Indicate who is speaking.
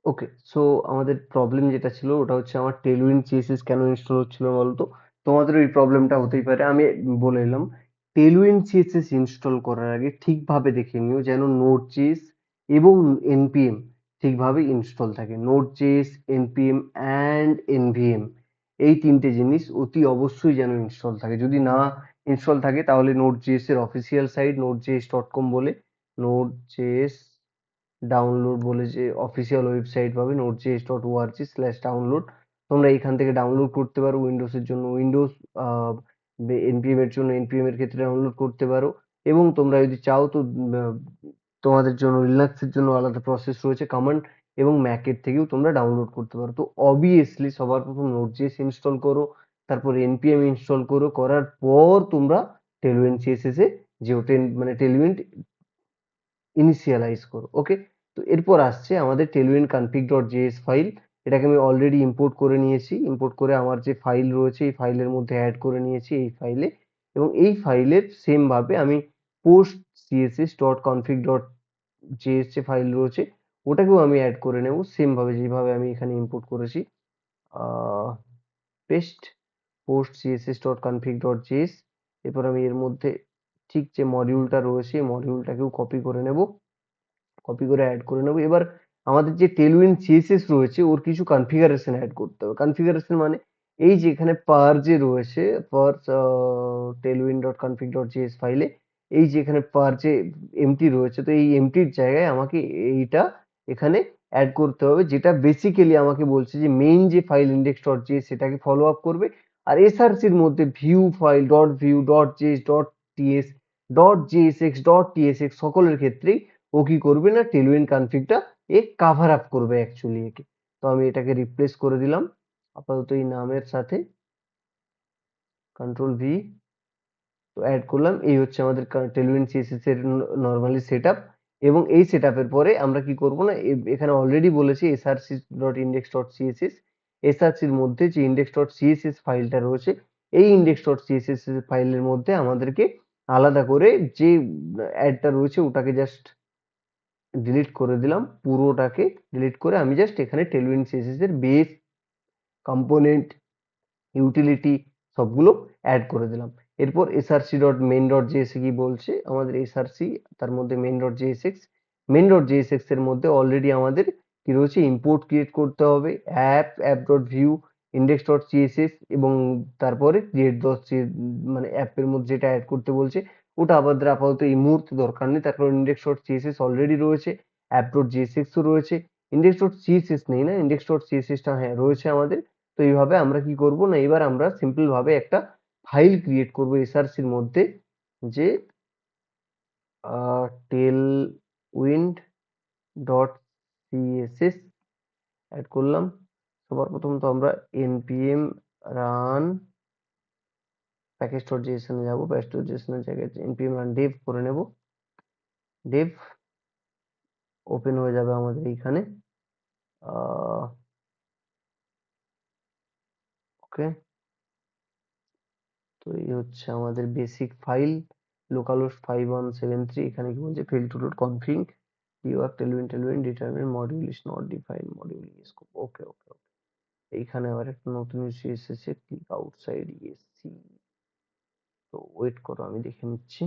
Speaker 1: ওকে, so আমাদের problem যেটা ছিল ওটা হচ্ছে আমার টেলউইন্ড সিএসএস কেন ইনস্টল হচ্ছিল না বলতো। তোমাদের ওই প্রবলেমটা হতেই পারে, আমি বলে এলাম। টেলউইন্ড সিএসএস ইনস্টল করার আগে ঠিকভাবে দেখে নিও যেন নোড জেএস এবং এনপিএম ঠিকভাবে ইনস্টল থাকে। Node JS, npm and NVM, এই তিনটে জিনিস অতি অবশ্যই যেন ইনস্টল থাকে। যদি না ইনস্টল থাকে তাহলে নোড জেএস এর অফিসিয়াল সাইট node.js.com বলে, নোড ডাউনলোড বলে যে অফিসিয়াল ওয়েবসাইট পাবে, node.js.org/download। তোমরা এখান থেকে ডাউনলোড করতে পারো। উইন্ডোজের জন্য উইন্ডোজ, এনপিএম এর জন্য এনপিএম এর ক্ষেত্রে ডাউনলোড করতে পারো। এবং তোমরা যদি চাও তো তোমাদের জন্য লিনাক্সের জন্য আলাদা প্রসেস রয়েছে কমান্ড, এবং ম্যাকের থেকেও তোমরা ডাউনলোড করতে পারো। তো অবভিয়াসলি সবার প্রথম নোড.js ইনস্টল করো, তারপর এনপিএম ইনস্টল করো, করার পর তোমরা টেলউইন্ড সিএসএস এ যেও, মানে টেলউইন্ড ইনিশিয়ালাইজ করো। ওকে, তো এরপর আসছে আমাদের টেলউইন্ড config.js ফাইল। এটাকে আমি অলরেডি ইম্পোর্ট করে নিয়েছি। ইম্পোর্ট করে আমার যে ফাইল রয়েছে এই ফাইলের মধ্যে অ্যাড করে নিয়েছি এই ফাইলে। এবং এই ফাইলের সেম ভাবে আমি post CSS dot config dot JS যে ফাইল রয়েছে ওটাকেও আমি অ্যাড করে নেব সেম ভাবে যেভাবে আমি এখানে ইম্পোর্ট করেছি। Paste post CSS dot config dot JS. এরপর আমি এর মধ্যে ঠিক যে মডিউলটা রয়েছে মডিউলটাকেও কপি করে নেব, কপি করে অ্যাড করে নেবো। এবার আমাদের যে টেলউইন্ড সিএসএস রয়েছে ওর কিছু কনফিগারেশন অ্যাড করতে হবে। কনফিগারেশন মানে এই যে এখানে পার যে রয়েছে, পার tailwind dot config dot JS ফাইলে এই যে এখানে পার যে এমটি রয়েছে, তো এই এমটির জায়গায় আমাকে এইটা এখানে অ্যাড করতে হবে, যেটা বেসিক্যালি আমাকে বলছে যে মেইন যে ফাইল ইন্ডেক্স ডট জেএস সেটাকে ফলো আপ করবে। আর এসআরসির মধ্যে view file dot view dot JS dot TS dot JSX dot TSX সকলের ক্ষেত্রেই ও কি করবে না টেলউইন্ড কনফিগটা এ কাভার আপ করবে অ্যাকচুয়ালি একে। তো আমি এটাকে রিপ্লেস করে দিলাম আপাতত এই নামের সাথে, কন্ট্রোল ভি, তো অ্যাড করলাম। এই হচ্ছে আমাদের টেলউইন্ড সিএসএস এর নরমালি সেটআপ। এবং এই সেটআপের পরে আমরা কি করব না, এখানে অলরেডি বলেছি SRC dot index dot CSS, এসআরসির মধ্যে যে ইন্ডেক্স ডট সিএসএস ফাইলটা রয়েছে এই ইন্ডেক্স ডট সিএসএস ফাইলের মধ্যে আমাদেরকে আলাদা করে যে অ্যাডটা রয়েছে ওটাকে জাস্ট ডিলিট করে দিলাম। পুরোটাকে ডিলিট করে আমি জাস্ট এখানে টেলউইন্ড সিএসএস এর বেস কম্পোনেন্ট ইউটিলিটি সবগুলো অ্যাড করে দিলাম। এরপর SRC dot main dot JS কি বলছে, আমাদের এসআরসি তার মধ্যে main dot JSX, main dot JSX এর মধ্যে অলরেডি আমাদের কি রয়েছে ইম্পোর্ট ক্রিয়েট করতে হবে app app dot view index dot CSS, এবং তারপরে ক্রিয়েট ডট মানে অ্যাপের মধ্যে যেটা অ্যাড করতে বলছে ওটা আমাদের আপাতত এই মুহূর্তে দরকার নেই। তারপর ইন্ডেক্স ডট সিএসএস অলরেডি রয়েছে, অ্যাপ ডট জেএসএক্স ও রয়েছে, ইন্ডেক্স ডট সিএসএস নেই না, ইন্ডেক্স ডট সিএসএসটা হ্যাঁ রয়েছে আমাদের। তো এইভাবে আমরা কি করব না, এবার আমরা সিম্পল ভাবে একটা ফাইল ক্রিয়েট করব এসআরসির মধ্যে, যে টেল উইন্ড ডট সিএসএস অ্যাড করলাম। সবার প্রথম তো আমরা npm রান প্যাকেজ ডট জেএসএন এ যাবো, প্যাকেজ ডট জেএসএন এর জায়গায় npm রান ডেভ করে নেব। ডেভ ওপেন হয়ে যাবে আমাদের এইখানে। ওকে, তো এই হচ্ছে আমাদের বেসিক ফাইল লোকালহোস্ট 5173। এখানে কি বলছে fail to load config your tailwind determine module is not define module scope. Okay okay okay, এইখানে আবার একটা নতুন ইস্যু এসেছে ক্লিক আউটসাইড ইএসসি। তো ওয়েট করো আমি দেখে নিচ্ছি।